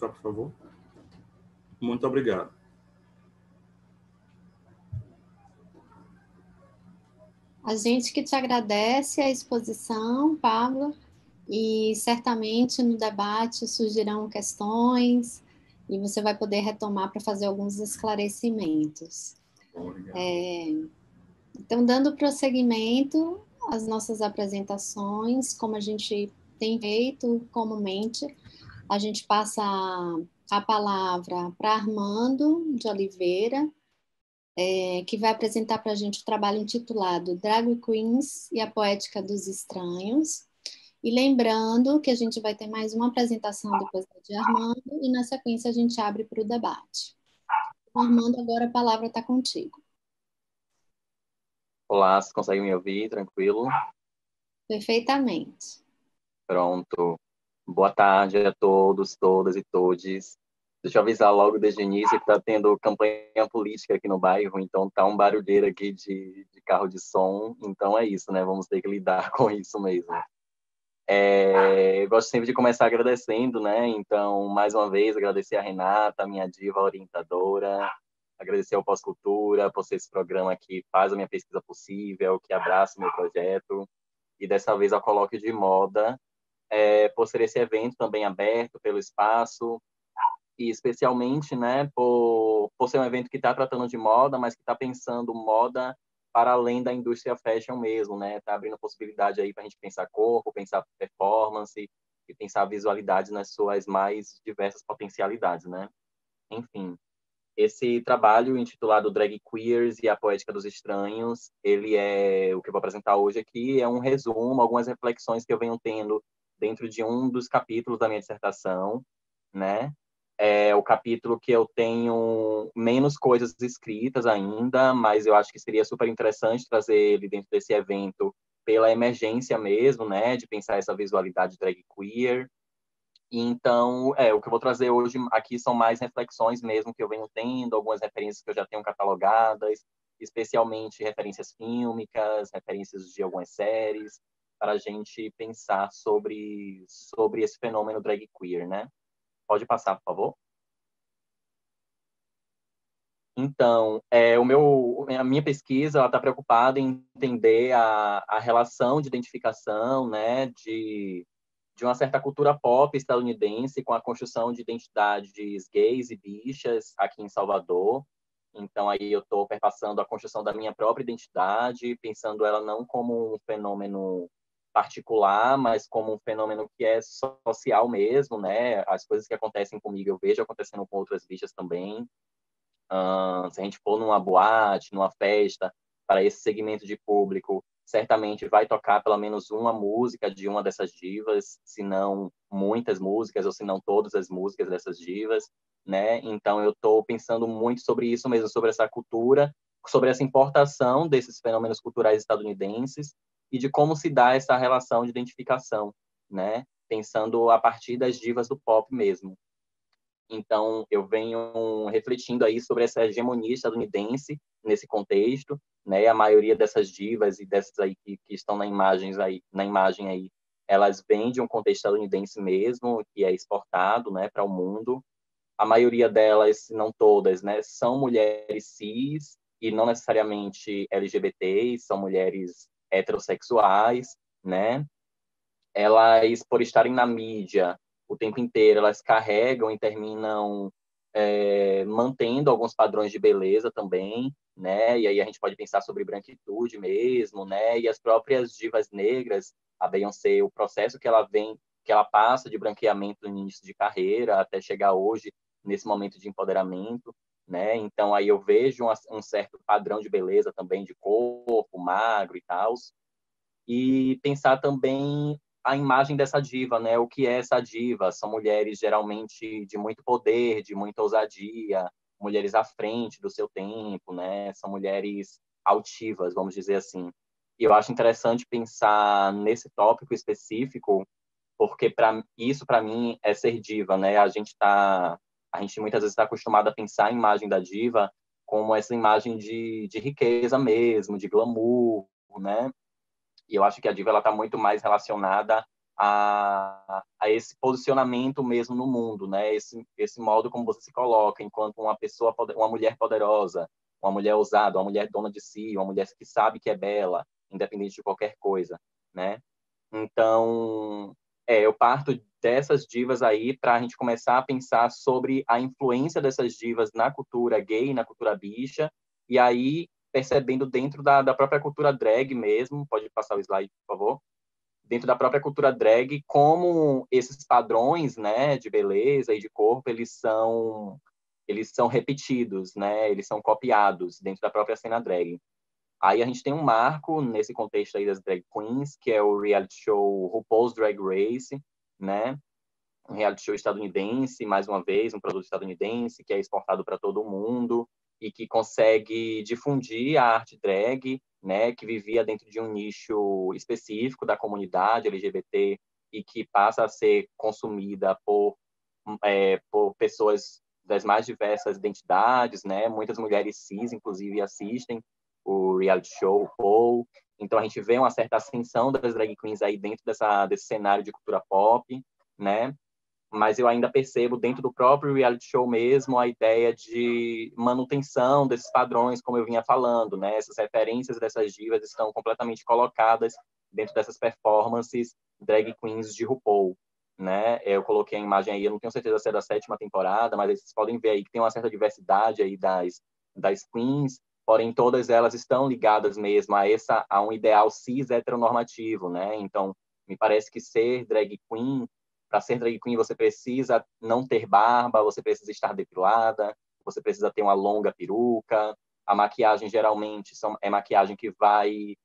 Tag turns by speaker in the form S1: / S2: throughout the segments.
S1: passar, por favor. Muito obrigado.
S2: A gente que te agradece a exposição, Pablo, e certamente no debate surgirão questões e você vai poder retomar para fazer alguns esclarecimentos.
S1: Obrigado.
S2: Então, dando prosseguimento às nossas apresentações, como a gente tem feito comumente, a gente passa a palavra para Armando de Oliveira, que vai apresentar para a gente o trabalho intitulado Drag Queens e a Poética dos Estranhos. E lembrando que a gente vai ter mais uma apresentação depois de Armando, e na sequência a gente abre para o debate. Armando, agora a palavra está contigo.
S3: Olá, vocês conseguem me ouvir? Tranquilo?
S2: Perfeitamente.
S3: Pronto. Boa tarde a todos, todas e todes. Deixa eu avisar logo desde o início que está tendo campanha política aqui no bairro, então tá um barulheiro aqui de carro de som, então é isso, né? Vamos ter que lidar com isso mesmo. Eu gosto sempre de começar agradecendo, né? Então, mais uma vez, agradecer a Renata, minha diva orientadora, agradecer ao Pós-Cultura por ser esse programa que faz a minha pesquisa possível, que abraça o meu projeto, e dessa vez ao Colóquio de Moda, por ser esse evento também aberto pelo espaço, e especialmente, né, por ser um evento que está tratando de moda, mas que está pensando moda para além da indústria fashion mesmo, né? Está abrindo possibilidade aí para a gente pensar corpo, pensar performance e pensar visualidade nas suas mais diversas potencialidades, né? Enfim, esse trabalho intitulado Drag Queers e a Poética dos Estranhos, ele é o que eu vou apresentar hoje aqui, é um resumo, algumas reflexões que eu venho tendo dentro de um dos capítulos da minha dissertação, né? É o capítulo que eu tenho menos coisas escritas ainda, mas eu acho que seria super interessante trazer ele dentro desse evento pela emergência mesmo, né, de pensar essa visualidade drag queer. E então, o que eu vou trazer hoje aqui são mais reflexões mesmo que eu venho tendo, algumas referências que eu já tenho catalogadas, especialmente referências fílmicas, referências de algumas séries, para a gente pensar sobre esse fenômeno drag queer, né? Pode passar, por favor? Então, a minha pesquisa está preocupada em entender a relação de identificação, né, de uma certa cultura pop estadunidense com a construção de identidades gays e bichas aqui em Salvador. Então, aí eu estou perpassando a construção da minha própria identidade, pensando ela não como um fenômeno particular, mas como um fenômeno que é social mesmo, né? As coisas que acontecem comigo eu vejo acontecendo com outras bichas também. Se a gente for numa boate, numa festa, para esse segmento de público, certamente vai tocar pelo menos uma música de uma dessas divas, se não muitas músicas, ou se não todas as músicas dessas divas, né? Então, eu estou pensando muito sobre isso mesmo, sobre essa cultura, sobre essa importação desses fenômenos culturais estadunidenses e de como se dá essa relação de identificação, né? Pensando a partir das divas do pop mesmo. Então, eu venho refletindo aí sobre essa hegemonia estadunidense nesse contexto, né? A maioria dessas divas e dessas aí que estão na imagem aí, elas vêm de um contexto estadunidense mesmo, que é exportado, né, para o mundo. A maioria delas, se não todas, né, são mulheres cis e não necessariamente LGBTs, são mulheres heterossexuais, né? Elas, por estarem na mídia o tempo inteiro, elas carregam e terminam mantendo alguns padrões de beleza também, né? E aí a gente pode pensar sobre branquitude mesmo, né? E as próprias divas negras, a Beyoncé, o processo que ela passa de branqueamento no início de carreira até chegar hoje nesse momento de empoderamento, né? Então aí eu vejo um certo padrão de beleza também, de corpo magro e tal, e pensar também a imagem dessa diva, né? O que é essa diva? São mulheres geralmente de muito poder, de muita ousadia, mulheres à frente do seu tempo, né? São mulheres altivas, vamos dizer assim. E eu acho interessante pensar nesse tópico específico, porque para mim é ser diva, né? A gente muitas vezes está acostumado a pensar a imagem da diva como essa imagem de riqueza mesmo, de glamour, né? E eu acho que a diva ela está muito mais relacionada a esse posicionamento mesmo no mundo, né? Esse modo como você se coloca enquanto uma pessoa, uma mulher poderosa, uma mulher ousada, uma mulher dona de si, uma mulher que sabe que é bela, independente de qualquer coisa, né? Então, eu parto dessas divas aí para a gente começar a pensar sobre a influência dessas divas na cultura gay, na cultura bicha, e aí percebendo dentro da própria cultura drag mesmo, pode passar o slide, por favor, dentro da própria cultura drag, como esses padrões, né, de beleza e de corpo, eles são repetidos, né, eles são copiados dentro da própria cena drag. Aí a gente tem um marco nesse contexto aí das drag queens, que é o reality show RuPaul's Drag Race, né? Um reality show estadunidense, mais uma vez, um produto estadunidense que é exportado para todo mundo e que consegue difundir a arte drag, né? Que vivia dentro de um nicho específico da comunidade LGBT e que passa a ser consumida por pessoas das mais diversas identidades, né? Muitas mulheres cis, inclusive, assistem o reality show, o Paul. Então, a gente vê uma certa ascensão das drag queens aí dentro desse cenário de cultura pop, né? Mas eu ainda percebo dentro do próprio reality show mesmo a ideia de manutenção desses padrões, como eu vinha falando, né? Essas referências dessas divas estão completamente colocadas dentro dessas performances drag queens de RuPaul, né? Eu coloquei a imagem aí, eu não tenho certeza se é da 7ª temporada, mas vocês podem ver aí que tem uma certa diversidade aí das queens, porém todas elas estão ligadas mesmo a um ideal cis heteronormativo, né? Então, me parece que ser drag queen, para ser drag queen você precisa não ter barba, você precisa estar depilada, você precisa ter uma longa peruca, a maquiagem geralmente é maquiagem que vai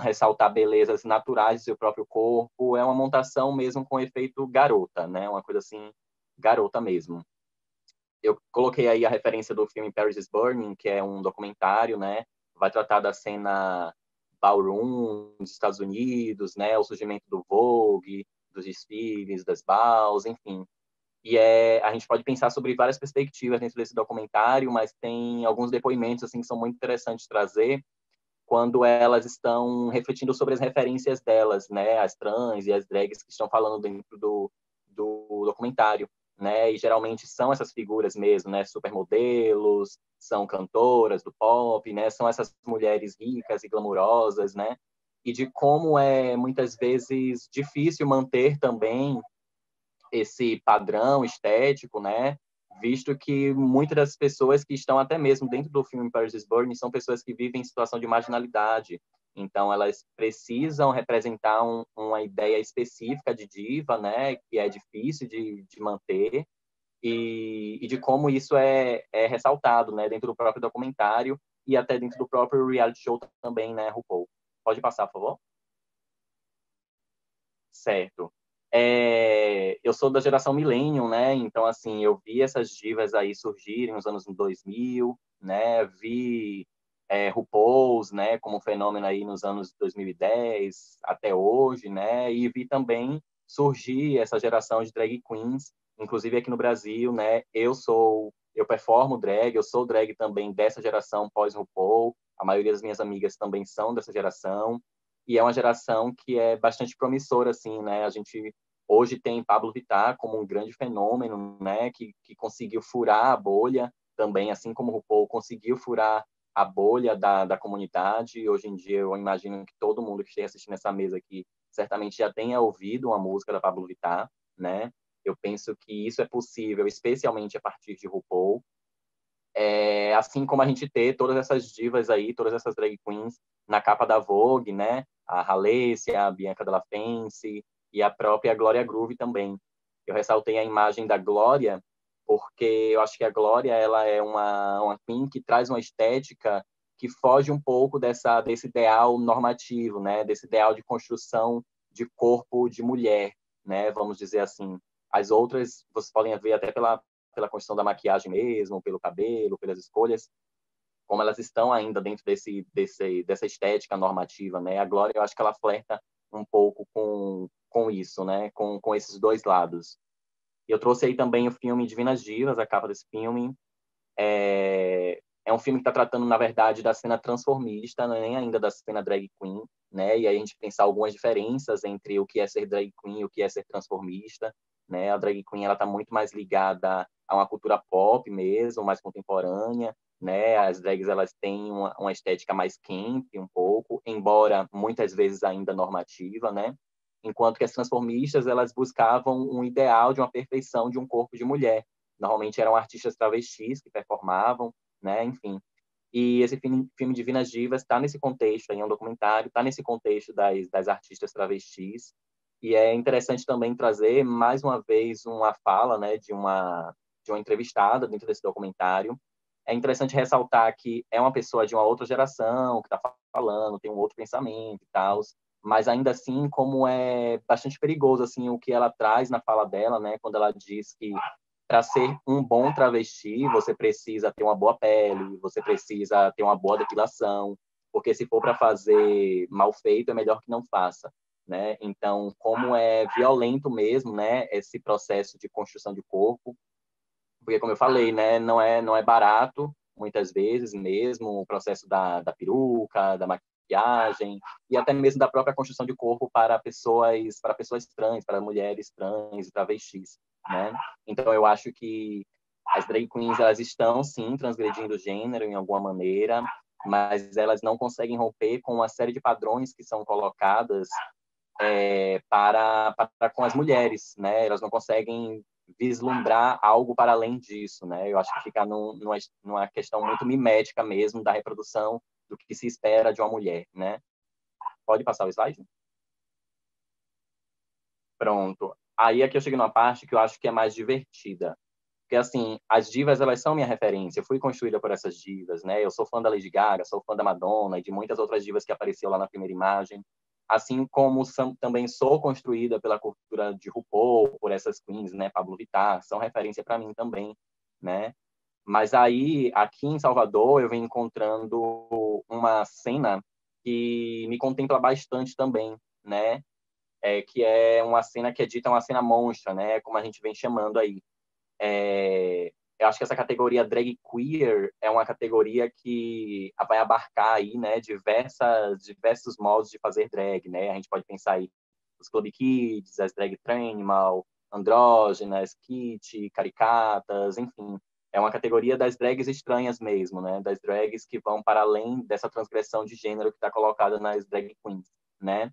S3: ressaltar belezas naturais do seu próprio corpo, é uma montação mesmo com efeito garota, né? Uma coisa assim, garota mesmo. Eu coloquei aí a referência do filme Paris is Burning, que é um documentário, né? Vai tratar da cena ballroom dos Estados Unidos, né? O surgimento do Vogue, dos desfiles, das balls, enfim. E a gente pode pensar sobre várias perspectivas dentro desse documentário, mas tem alguns depoimentos assim que são muito interessantes de trazer quando elas estão refletindo sobre as referências delas, né? As trans e as drags que estão falando dentro do documentário, né? E geralmente são essas figuras mesmo, né? Supermodelos, são cantoras do pop, né? São essas mulheres ricas e glamurosas, né? E de como é muitas vezes difícil manter também esse padrão estético, né? Visto que muitas das pessoas que estão até mesmo dentro do filme Paris is Burning são pessoas que vivem em situação de marginalidade. Então, elas precisam representar uma ideia específica de diva, né? Que é difícil de manter e de como isso é ressaltado, né? Dentro do próprio documentário e até dentro do próprio reality show também, né, RuPaul? Pode passar, por favor? Certo. Eu sou da geração Millennium, né? Então, assim, eu vi essas divas aí surgirem nos anos 2000, né? Vi RuPaul's, né? Como fenômeno aí nos anos 2010 até hoje, né? E vi também surgir essa geração de drag queens, inclusive aqui no Brasil, né? Eu performo drag, eu sou drag também dessa geração pós-RuPaul. A maioria das minhas amigas também são dessa geração e é uma geração que é bastante promissora, assim, né? A gente hoje tem Pablo Vittar como um grande fenômeno, né? Que conseguiu furar a bolha também, assim como o RuPaul conseguiu furar a bolha da comunidade. Hoje em dia, eu imagino que todo mundo que esteja assistindo essa mesa aqui certamente já tenha ouvido uma música da Pablo Vittar, né? Eu penso que isso é possível, especialmente a partir de RuPaul. Assim como a gente ter todas essas divas aí, todas essas drag queens na capa da Vogue, né? A Halessia, a Bianca Della Fence e a própria Glória Groove também. Eu ressaltei a imagem da Glória porque eu acho que a Glória ela é uma queen que traz uma estética que foge um pouco desse ideal normativo, né? Desse ideal de construção de corpo de mulher, né? Vamos dizer assim. As outras, vocês podem ver até pela construção da maquiagem mesmo, pelo cabelo, pelas escolhas, como elas estão ainda dentro dessa estética normativa, né? A Glória, eu acho que ela flerta um pouco com isso, né? Com esses dois lados. E eu trouxe aí também o filme Divinas Divas, a capa desse filme. É um filme que está tratando, na verdade, da cena transformista, não é nem ainda da cena drag queen, né? E aí a gente pensar algumas diferenças entre o que é ser drag queen e o que é ser transformista, né? A drag queen ela está muito mais ligada a uma cultura pop mesmo, mais contemporânea, né? As drags elas têm uma estética mais camp um pouco, embora muitas vezes ainda normativa, né? Enquanto que as transformistas elas buscavam um ideal de uma perfeição de um corpo de mulher. Normalmente eram artistas travestis que performavam, né? Enfim. E esse filme Divinas Divas está nesse contexto, aí é um documentário, está nesse contexto das artistas travestis. E é interessante também trazer, mais uma vez, uma fala, né, de uma entrevistada dentro desse documentário. É interessante ressaltar que é uma pessoa de uma outra geração que está falando, tem um outro pensamento e tal, mas ainda assim, como é bastante perigoso assim o que ela traz na fala dela, né, quando ela diz que para ser um bom travesti, você precisa ter uma boa pele, você precisa ter uma boa depilação, porque se for para fazer mal feito, é melhor que não faça, né? Então, como é violento mesmo, né, esse processo de construção de corpo, porque como eu falei, né, não é barato, muitas vezes mesmo, o processo da peruca, da maquiagem, e até mesmo da própria construção de corpo para pessoas trans, para mulheres trans e travestis, né? Então eu acho que as drag queens elas estão sim transgredindo o gênero em alguma maneira, mas elas não conseguem romper com uma série de padrões que são colocadas para com as mulheres, né? Elas não conseguem vislumbrar algo para além disso, né? Eu acho que fica numa questão muito mimética mesmo da reprodução do que se espera de uma mulher, né? Pode passar o slide? Pronto. Aí aqui eu cheguei numa parte que eu acho que é mais divertida. Porque, assim, as divas, elas são minha referência. Eu fui construída por essas divas, né? Eu sou fã da Lady Gaga, sou fã da Madonna e de muitas outras divas que apareceram lá na primeira imagem. Assim como também sou construída pela cultura de RuPaul, por essas queens, né? Pablo Vittar, são referência para mim também, né? Mas aí, aqui em Salvador, eu venho encontrando uma cena que me contempla bastante também, né? Que é uma cena que é dita uma cena monstra, né? Como a gente vem chamando aí. Eu acho que essa categoria drag queer é uma categoria que vai abarcar aí, né, diversos modos de fazer drag, né? A gente pode pensar aí os club kids, as drag tranimal, andrógenas, kit, caricatas, enfim. É uma categoria das drags estranhas mesmo, né? Das drags que vão para além dessa transgressão de gênero que está colocada nas drag queens, né?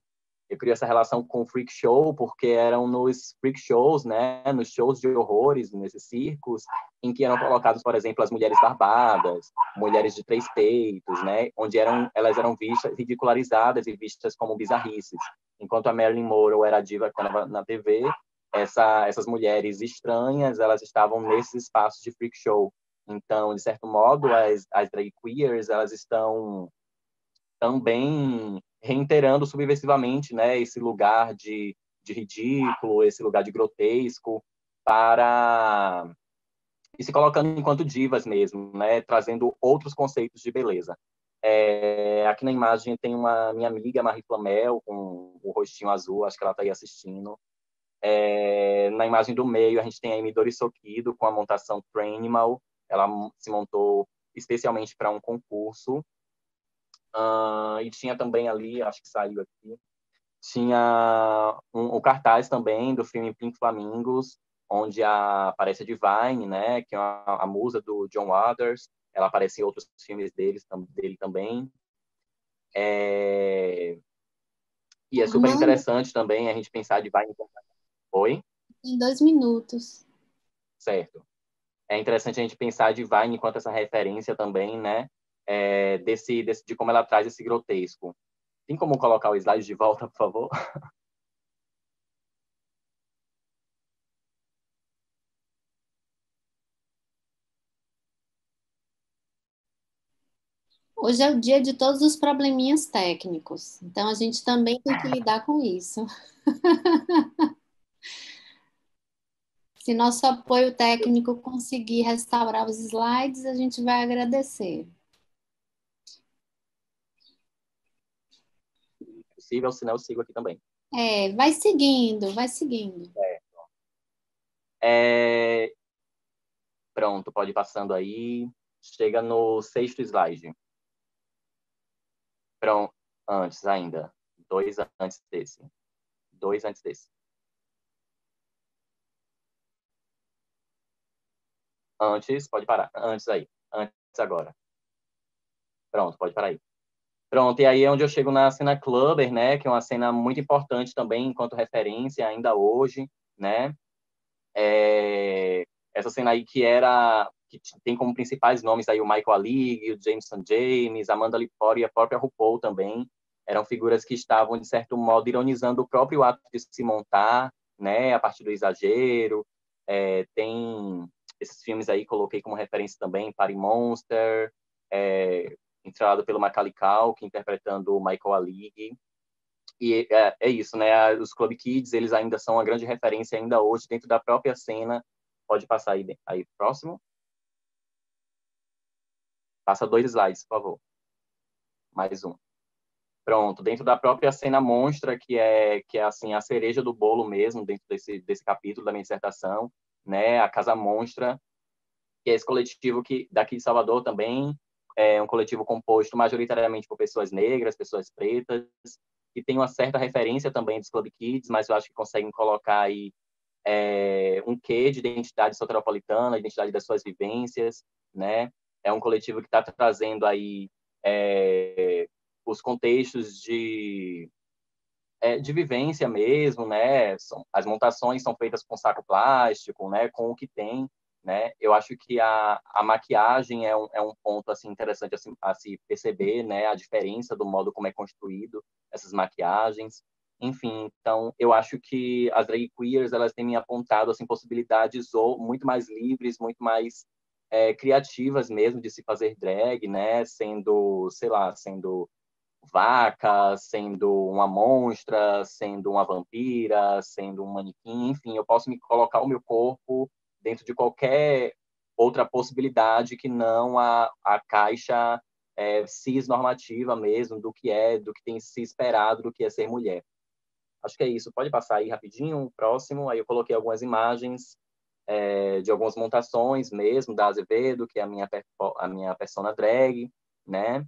S3: Eu criei essa relação com o freak show porque eram nos freak shows, né, nos shows de horrores, nesses circos, em que eram colocados, por exemplo, as mulheres barbadas, mulheres de 3 peitos, né, onde elas eram vistas, ridicularizadas e vistas como bizarrices. Enquanto a Marilyn Monroe era a diva que estava na TV, essas mulheres estranhas, elas estavam nesses espaços de freak show. Então, de certo modo, as drag queers, elas estão também reiterando subversivamente, né, esse lugar de ridículo, esse lugar de grotesco, para e se colocando enquanto divas mesmo, né, trazendo outros conceitos de beleza. Aqui na imagem tem uma minha amiga, Marie Flamel, com o rostinho azul, acho que ela está aí assistindo. Na imagem do meio, a gente tem a Midori Sokido com a montação Tranimal. Ela se montou especialmente para um concurso. E tinha também ali, acho que saiu aqui, tinha o cartaz também do filme Pink Flamingos, onde aparece a Divine, né, que é a musa do John Waters. Ela aparece em outros filmes dele também. E é super
S2: Armando,
S3: interessante também a gente pensar a Divine. Oi?
S2: em 2 minutos.
S3: Certo. É interessante a gente pensar a Divine enquanto essa referência também, né, de como ela traz esse grotesco. Tem como colocar o slide de volta, por favor?
S2: Hoje é o dia de todos os probleminhas técnicos, então a gente também tem que lidar com isso. Se nosso apoio técnico conseguir restaurar os slides, a gente vai agradecer.
S3: É possível, senão eu sigo aqui também.
S2: Vai seguindo, vai seguindo.
S3: É, pronto, pode ir passando aí. Chega no 6º slide. Pronto, antes ainda. 2 antes desse. 2 antes desse. Antes, pode parar. Antes aí. Antes agora. Pronto, pode parar aí. Pronto, e aí é onde eu chego na cena Clubber, né? Que é uma cena muito importante também enquanto referência ainda hoje, né? Essa cena aí que tem como principais nomes aí o Michael Alig, o Jameson James, Amanda Lepore e a própria RuPaul também. Eram figuras que estavam, de certo modo, ironizando o próprio ato de se montar, né? A partir do exagero. Tem esses filmes aí, coloquei como referência também, Party Monster, estrelado pelo Macaulay Culkin, interpretando o Michael Alig. E é isso, né? Os Club Kids, eles ainda são uma grande referência ainda hoje dentro da própria cena. Pode passar aí próximo. Passa 2 slides, por favor. Mais um. Pronto, dentro da própria cena monstra, que é assim, a cereja do bolo mesmo, dentro desse capítulo da minha dissertação, né? A Casa Monstra, que é esse coletivo daqui de Salvador também, é um coletivo composto majoritariamente por pessoas negras, pessoas pretas, que tem uma certa referência também dos Club Kids, mas eu acho que conseguem colocar aí um quê de identidade soteropolitana, identidade das suas vivências, né? É um coletivo que está trazendo aí os contextos de vivência mesmo, né? As montações são feitas com saco plástico, né? Com o que tem, né? Eu acho que a maquiagem é um ponto assim interessante a se perceber, né? A diferença do modo como é construído essas maquiagens. Enfim, então eu acho que as drag queers elas têm me apontado assim possibilidades ou muito mais livres, muito mais criativas mesmo de se fazer drag, né? Sendo, sei lá, sendo vaca, sendo uma monstra, sendo uma vampira, sendo um manequim, enfim, eu posso me colocar o meu corpo dentro de qualquer outra possibilidade que não a caixa cis-normativa mesmo do que tem se esperado do que é ser mulher. Acho que é isso. Pode passar aí rapidinho, o próximo. Aí eu coloquei algumas imagens de algumas montações mesmo da Azevedo, que é a minha persona drag, né?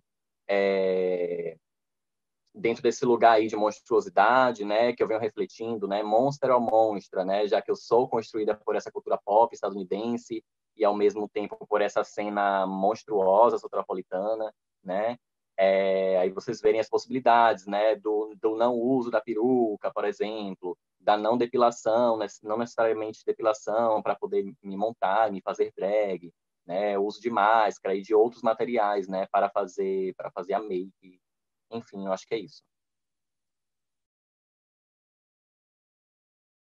S3: Dentro desse lugar aí de monstruosidade, né, que eu venho refletindo, né, monster ou monstra, né, já que eu sou construída por essa cultura pop estadunidense e ao mesmo tempo por essa cena monstruosa soteropolitana, né, aí vocês verem as possibilidades, né, do não uso da peruca, por exemplo, da não depilação, né, não necessariamente depilação para poder me montar, me fazer drag, né, o uso de máscara e de outros materiais, né, para fazer a make. Enfim, eu acho que é isso.